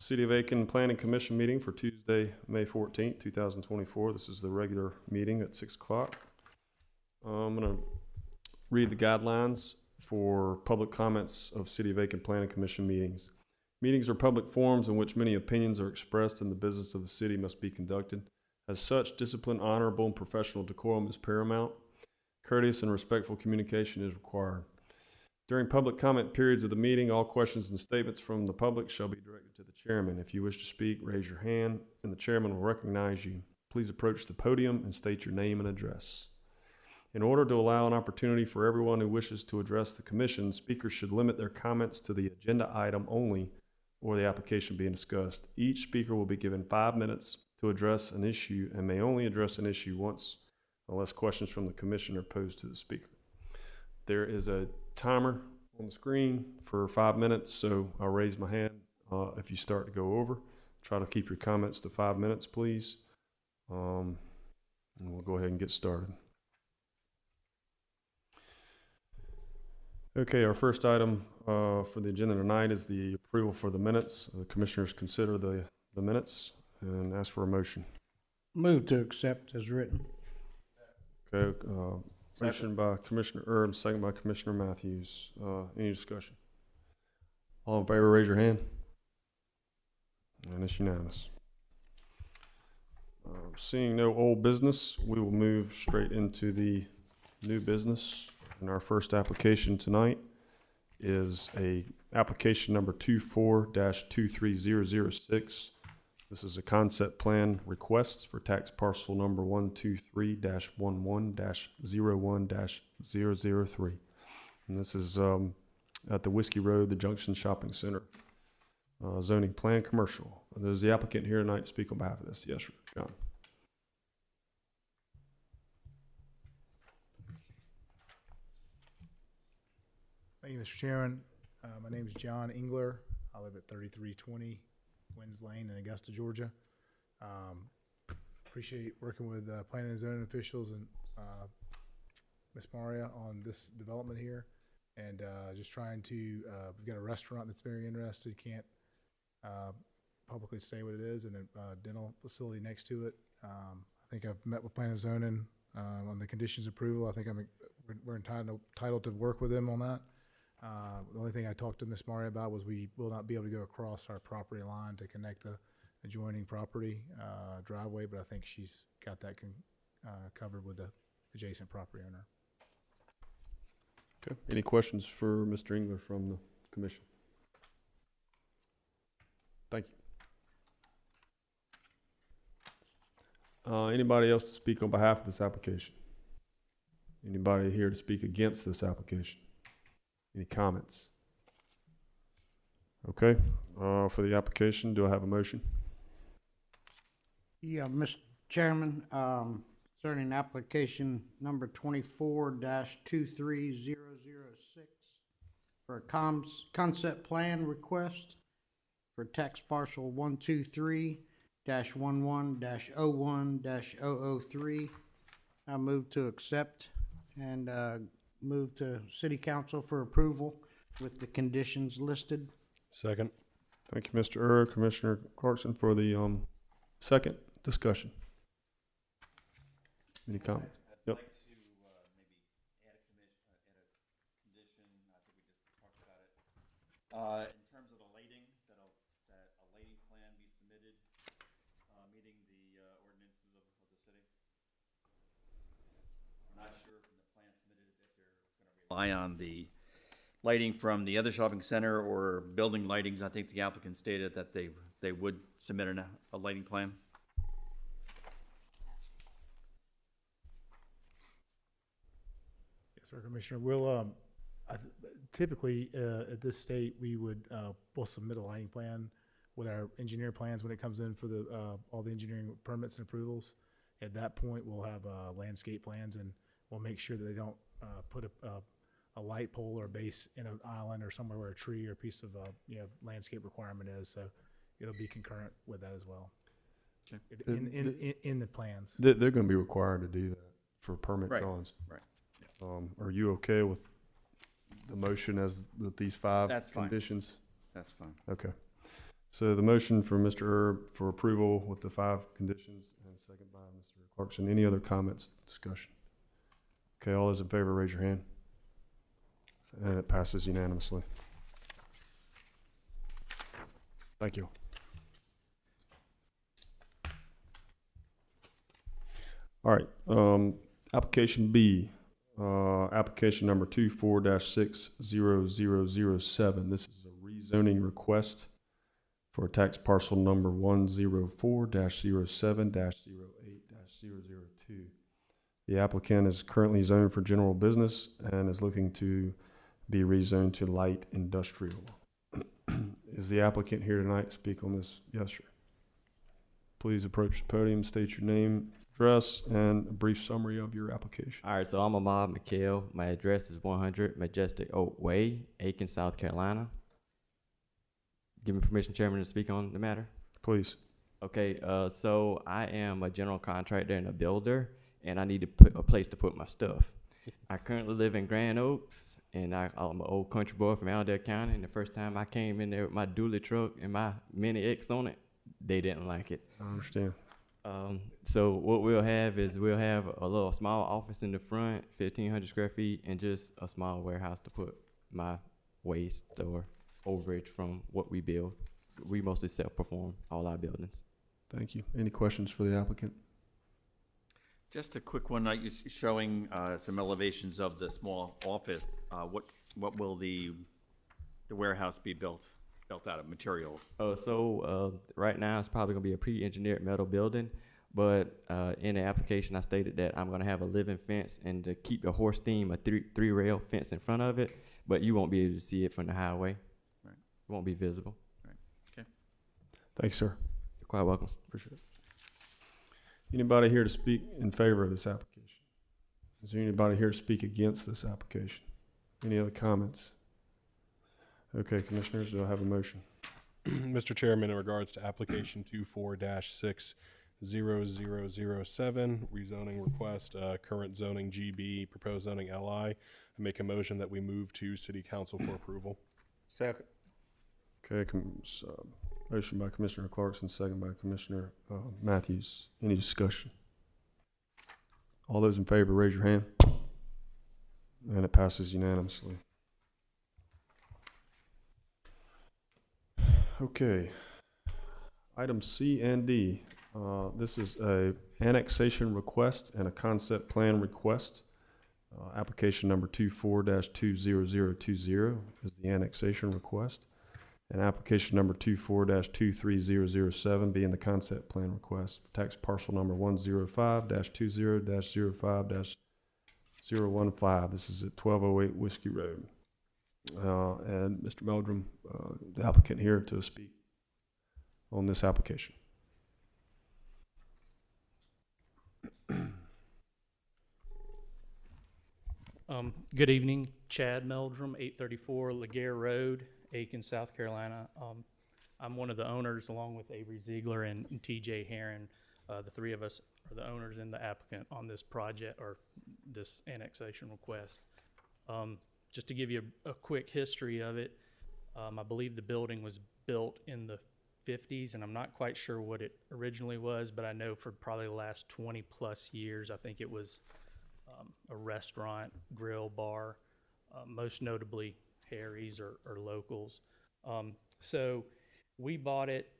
City of Aiken Planning Commission meeting for Tuesday, May 14th, 2024. This is the regular meeting at 6 o'clock. I'm going to read the guidelines for public comments of City of Aiken Planning Commission meetings. Meetings are public forums in which many opinions are expressed and the business of the city must be conducted. As such, discipline, honorable, and professional decorum is paramount. Courteous and respectful communication is required. During public comment periods of the meeting, all questions and statements from the public shall be directed to the chairman. If you wish to speak, raise your hand and the chairman will recognize you. Please approach the podium and state your name and address. In order to allow an opportunity for everyone who wishes to address the commission, speakers should limit their comments to the agenda item only or the application being discussed. Each speaker will be given 5 minutes to address an issue and may only address an issue once unless questions from the commission are posed to the speaker. There is a timer on the screen for 5 minutes, so I'll raise my hand if you start to go over. Try to keep your comments to 5 minutes, please. And we'll go ahead and get started. Okay, our first item for the agenda tonight is the approval for the minutes. The commissioners consider the minutes and ask for a motion. Move to accept as written. Okay, motion by Commissioner Erb, second by Commissioner Matthews. Any discussion? All in favor, raise your hand. And it's unanimous. Seeing no old business, we will move straight into the new business. And our first application tonight is a application number 24-23006. This is a concept plan request for tax parcel number 123-11-01-003. And this is at the Whiskey Road, the Junction Shopping Center, zoning plan commercial. There's the applicant here tonight to speak on behalf of this. Yes, sir, John. Thank you, Mr. Chairman. My name is John Engler. I live at 3320 Winds Lane in Augusta, Georgia. Appreciate working with planning and zoning officials and Ms. Maria on this development here. And just trying to, we've got a restaurant that's very interested, can't publicly say what it is, and a dental facility next to it. I think I've met with planning and zoning on the conditions approval. I think we're entitled to work with them on that. The only thing I talked to Ms. Maria about was we will not be able to go across our property line to connect the adjoining property driveway, but I think she's got that covered with the adjacent property owner. Okay. Any questions for Mr. Engler from the commission? Thank you. Anybody else to speak on behalf of this application? Anybody here to speak against this application? Any comments? Okay, for the application, do I have a motion? Yeah, Mr. Chairman, concerning application number 24-23006 for a concept plan request for tax parcel 123-11-01-003. I move to accept and move to City Council for approval with the conditions listed. Second. Thank you, Mr. Ura. Commissioner Clarkson for the second discussion. Any comments? I'd like to maybe add a condition. I think we just talked about it. In terms of the lighting, that a lighting plan be submitted, meeting the ordinances of the city. I'm not sure from the plan submitted if they're going to rely on the lighting from the other shopping center or building lightings. I think the applicant stated that they would submit a lighting plan. Yes, sir, Commissioner. We'll typically at this state we'll submit a lighting plan with our engineer plans when it comes in for the all the engineering permits and approvals. At that point, we'll have landscape plans, and we'll make sure that they don't put a light pole or a base in an island or somewhere where a tree or a piece of landscape requirement is. So it'll be concurrent with that as well. Okay. In the plans. They're going to be required to do that for permit drawings. Right. Are you okay with the motion as with these 5 That's fine. conditions? That's fine. Okay. So the motion for Mr. Erb for approval with the 5 conditions and second by Mr. Clarkson. Any other comments, discussion? Okay, all those in favor, raise your hand. And it passes unanimously. Thank you. All right, application B, application number 24-60007. This is a rezoning request for tax parcel number 104-07-08-002. The applicant is currently zoned for general business and is looking to be rezoned to light industrial. Is the applicant here tonight to speak on this? Yes, sir. Please approach the podium, state your name, address, and a brief summary of your application. All right, so I'm Mikell. My address is 100 Majestic Oak Way, Aiken, South Carolina. Give me permission, Chairman, to speak on the matter. Please. Okay, so I am a general contractor and a builder, and I need to put a place to put my stuff. I currently live in Grand Oaks, and I'm an old country boy from Allendale County, and the first time I came in there with my dually truck and my Mini X on it, they didn't like it. I understand. So what we'll have is we'll have a little small office in the front, 1,500 square feet, and just a small warehouse to put my waste or overage from what we build. We mostly self-perform all our buildings. Thank you. Any questions for the applicant? Just a quick one, you're showing some elevations of the small office. What will the warehouse be built out of, materials? Right now it's probably gonna be a pre-engineered metal building, but in the application I stated that I'm gonna have a living fence and to keep the horse theme, a three rail fence in front of it, but you won't be able to see it from the highway. Right. It won't be visible. Right. Okay. Thanks, sir. You're quite welcome. Appreciate it. Anybody here to speak in favor of this application? Is there anybody here to speak against this application? Any other comments? Okay, commissioners, do I have a motion? Mr. Chairman, in regards to application 24-60007, rezoning request, current zoning GB, proposed zoning LI, I make a motion that we move to City Council for approval. Second. Okay, motion by Commissioner Clarkson, second by Commissioner Matthews. Any discussion? All those in favor, raise your hand. And it passes unanimously. Okay. Item C and D. This is a annexation request and a concept plan request. Application number 24-20020 is the annexation request. And application number 24-23007 being the concept plan request. Tax parcel number 105-20-05-015. This is at 1208 Whiskey Road. And Mr. Meldrum, the applicant here to speak on this application. Good evening, Chad Meldrum, 834 Laguerre Road, Aiken, South Carolina. I'm one of the owners along with Avery Zeigler and TJ Herron. The three of us are the owners and the applicant on this project or this annexation request. Just to give you a quick history of it, I believe the building was built in the 50s, and I'm not quite sure what it originally was, but I know for probably the last 20 plus years, I think it was a restaurant, grill, bar, most notably Harry's or Locals. So we bought it,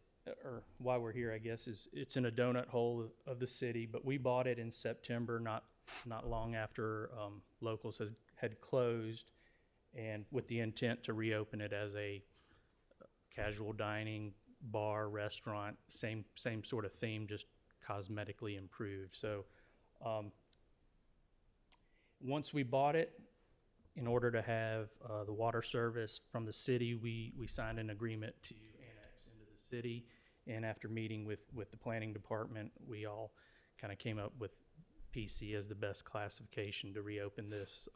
or why we're here, I guess, is it's in a donut hole of the city, but we bought it in September, not long after Locals had closed, and with the intent to reopen it as a casual dining bar, restaurant, same sort of theme, just cosmetically improved. So once we bought it, in order to have the water service from the city, we signed an agreement to annex into the city. And after meeting with the planning department, we all kind of came up with PC as the best classification to reopen this,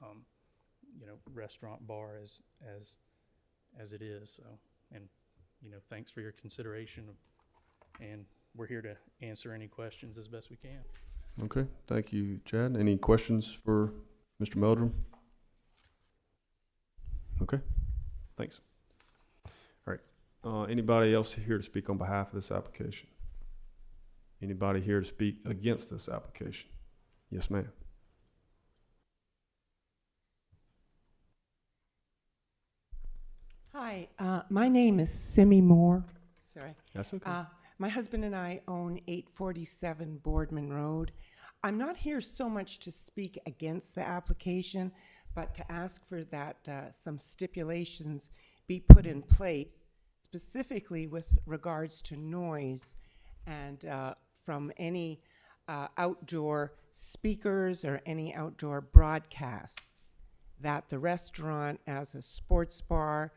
restaurant bar as it is. So, and thanks for your consideration, and we're here to answer any questions as best we can. Okay, thank you, Chad. Any questions for Mr. Meldrum? Okay, thanks. All right, Anybody else here to speak on behalf of this application? Anybody here to speak against this application? Yes, ma'am. Hi, my name is Simi Moore. Sorry. That's okay. My husband and I own 847 Boardman Road. I'm not here so much to speak against the application, but to ask for that some stipulations be put in place, specifically with regards to noise and from any outdoor speakers or any outdoor broadcasts, that the restaurant as a sports bar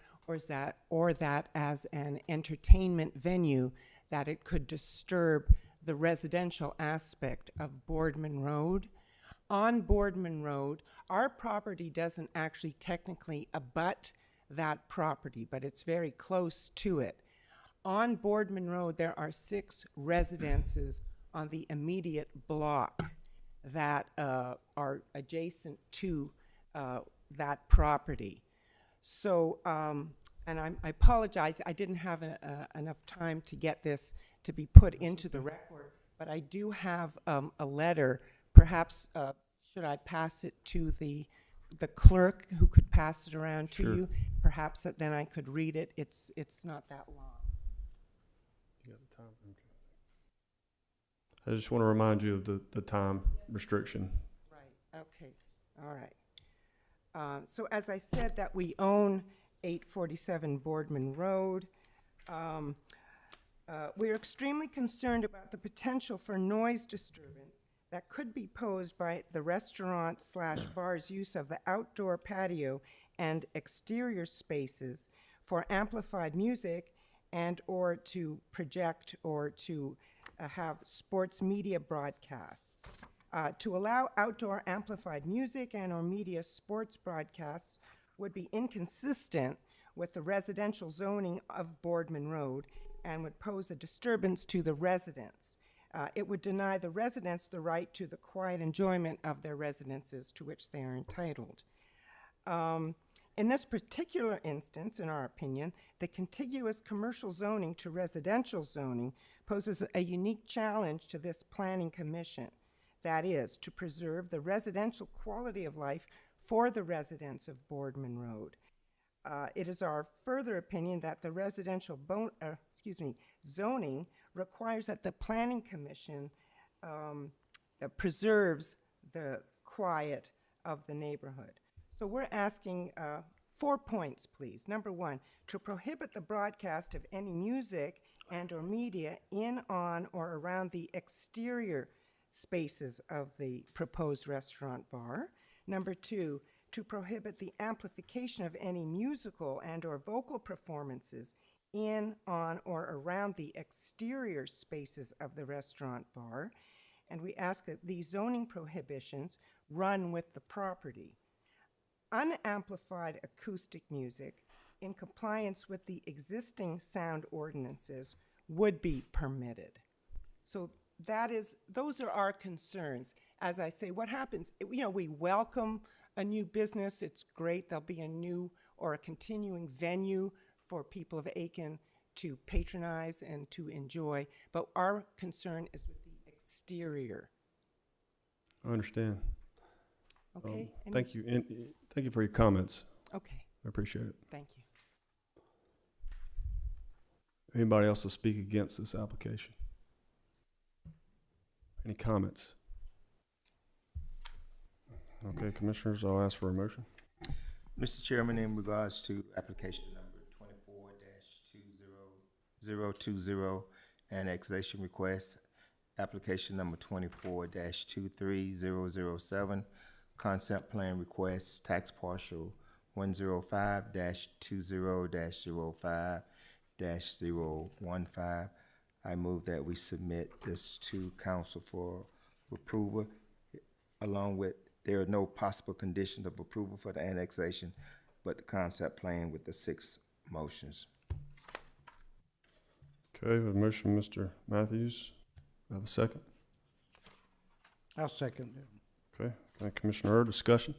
or that as an entertainment venue, that it could disturb the residential aspect of Boardman Road. On Boardman Road, our property doesn't actually technically abut that property, but it's very close to it. On Boardman Road, there are 6 residences on the immediate block that are adjacent to that property. So, and I apologize, I didn't have enough time to get this to be put into the record, but I do have a letter. Perhaps, should I pass it to the clerk who could pass it around to Sure. you? Perhaps that then I could read it. It's not that long. You got the time? Okay. I just want to remind you of the time restriction. Right, okay, all right. So as I said, that we own 847 Boardman Road. We're extremely concerned about the potential for noise disturbance that could be posed by the restaurant/bar's use of the outdoor patio and exterior spaces for amplified music and or to project or to have sports media broadcasts. To allow outdoor amplified music and or media sports broadcasts would be inconsistent with the residential zoning of Boardman Road and would pose a disturbance to the residents. It would deny the residents the right to the quiet enjoyment of their residences to which they are entitled. In this particular instance, in our opinion, the contiguous commercial zoning to residential zoning poses a unique challenge to this planning commission. That is, to preserve the residential quality of life for the residents of Boardman Road. It is our further opinion that the residential zoning requires that the planning commission preserves the quiet of the neighborhood. So we're asking 4 points, please. Number 1, to prohibit the broadcast of any music and or media in, on, or around the exterior spaces of the proposed restaurant bar. Number 2, to prohibit the amplification of any musical and or vocal performances in, on, or around the exterior spaces of the restaurant bar. And we ask that these zoning prohibitions run with the property. Unamplified acoustic music in compliance with the existing sound ordinances would be permitted. So those are our concerns. As I say, what happens, we welcome a new business. It's great. There'll be a new or a continuing venue for people of Aiken to patronize and to enjoy. But our concern is with the exterior. I understand. Okay? Thank you. And thank you for your comments. Okay, I appreciate it. thank you. Anybody else to speak against this application? Any comments? Okay, Commissioners, I'll ask for a motion. Mr. Chairman, in regards to application number 24-20020, annexation request, application number 24-23007, concept plan request, tax partial 105-20-05-015, I move that we submit this to council for approval, along with there are no possible conditions of approval for the annexation, but the concept plan with the 6 motions. Okay, we have a motion, Mr. Matthews. I have a second. I'll second it. Okay, Commissioner Earl, discussion?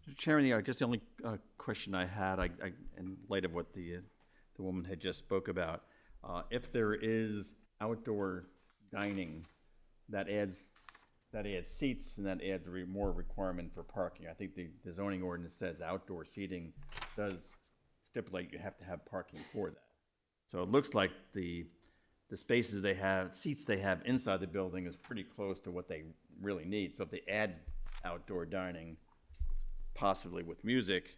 Mr. Chairman, I guess the only question I had, in light of what the the woman had just spoke about. If there is outdoor dining, that adds seats and that adds more requirement for parking. I think the zoning ordinance says outdoor seating does stipulate you have to have parking for that. So it looks like the spaces they have, seats they have inside the building is pretty close to what they really need. So if they add outdoor dining, possibly with music,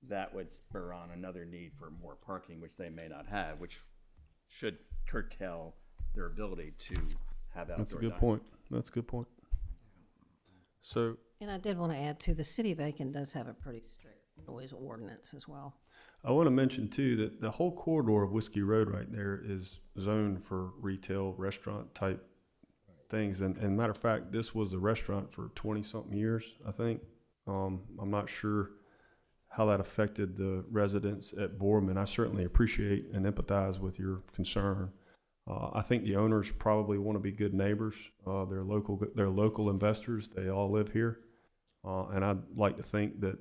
that would spur on another need for more parking, which they may not have, which should curtail their ability to have outdoor dining. That's a good point. That's a good point. So, And I did want to add too, the city of Aiken does have a pretty strict noise ordinance as well. I want to mention too that the whole corridor of Whiskey Road right there is zoned for retail, restaurant type things. And matter of fact, this was a restaurant for 20-something years, I think. I'm not sure how that affected the residents at Boardman. I certainly appreciate and empathize with your concern. I think the owners probably want to be good neighbors. They're local investors. They all live here. And I'd like to think that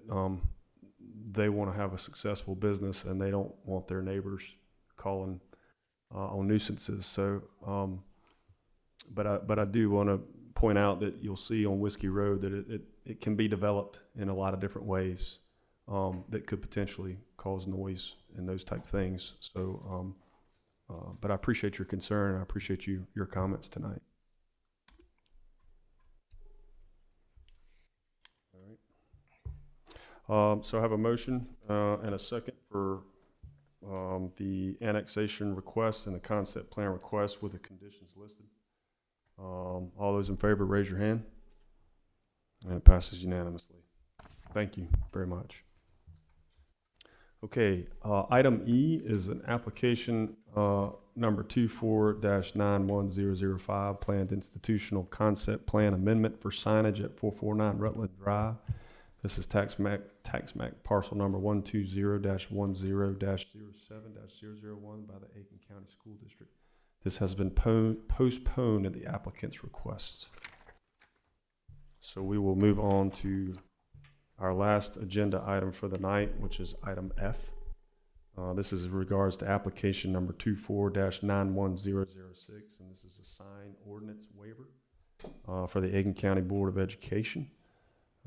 they want to have a successful business and they don't want their neighbors calling on nuisances. So, but I do want to point out that you'll see on Whiskey Road that it can be developed in a lot of different ways that could potentially cause noise and those type things. So, but I appreciate your concern. I appreciate your comments tonight. All right. So I have a motion and a second for the annexation request and the concept plan request with the conditions listed. All those in favor, raise your hand. And it passes unanimously. Thank you very much. Okay, item E is an application number 24-91005, planned institutional concept plan amendment for signage at 449 Rutland Drive. This is tax map parcel number 120-10-07-001 by the Aiken County School District. This has been postponed at the applicant's request. So we will move on to our last agenda item for the night, which is item F. This is in regards to application number 24-91006, and this is a sign ordinance waiver for the Aiken County Board of Education.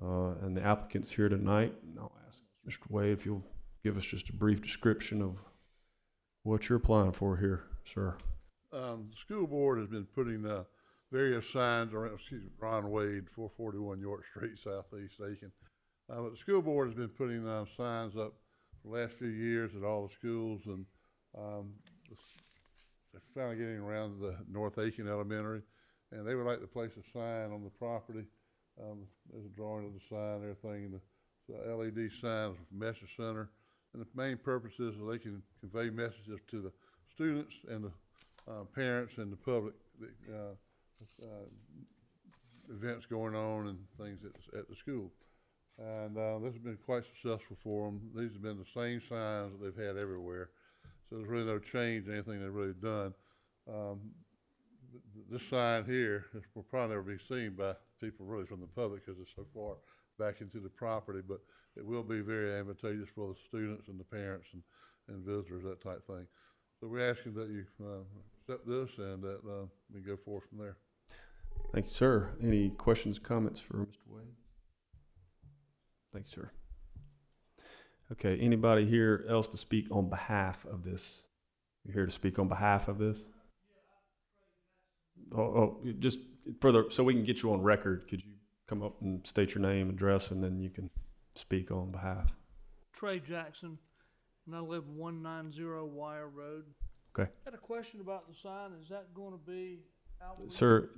And the applicant's here tonight. And I'll ask Mr. Wade if you'll give us just a brief description of what you're applying for here, sir. The school board has been putting various signs around, Ron Wade, 441 York Street, Southeast Aiken. But the school board has been putting signs up for the last few years at all the schools, and they're finally getting around to the North Aiken Elementary, and they would like to place a sign on the property. There's a drawing of the sign and everything, and the LED sign, message center, and the main purpose is that they can convey messages to the students and the parents and the public, events going on and things at the school. And this has been quite successful for them. These have been the same signs that they've had everywhere. So there's really no change in anything they've really done. This sign here will probably never be seen by people really from the public because it's so far back into the property, but it will be very advantageous for the students and the parents and visitors, that type thing. So we're asking that you accept this and that we go forward from there. Thank you, sir. Any questions, comments for Mr. Wade? Thank you, sir. Okay, anybody here else to speak on behalf of this? You're here to speak on behalf of this? Just further, so we can get you on record, could you come up and state your name, address, and then you can speak on behalf? Trey Jackson, and I live 190 Wire Road. Okay. I had a question about the sign. Is that going to be out? Sir,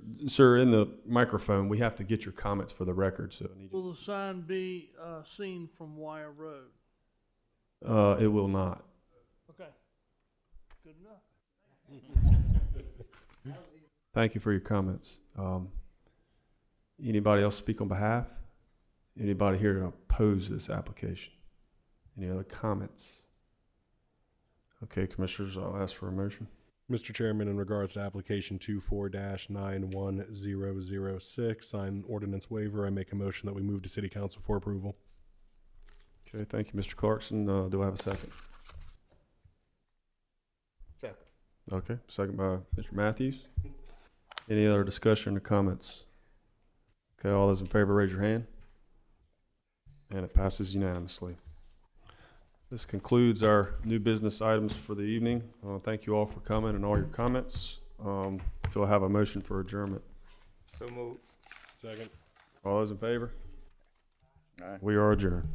in the microphone, we have to get your comments for the record, so I need Will the sign be seen from Wire Road? it will not. Okay. Good enough. Thank you for your comments. Anybody else speak on behalf? Anybody here to oppose this application? Any other comments? Okay, commissioners, I'll ask for a motion. Mr. Chairman, in regards to application 24-91006, sign ordinance waiver, I make a motion that we move to City Council for approval. Okay, thank you, Mr. Clarkson. Do I have a second? Okay, second by Mr. Matthews. Any other discussion or comments? Okay, all those in favor, raise your hand. And it passes unanimously. This concludes our new business items for the evening. Thank you all for coming and all your comments. Do I have a motion for adjournment? So moved. Second. All those in favor? All right. We are adjourned.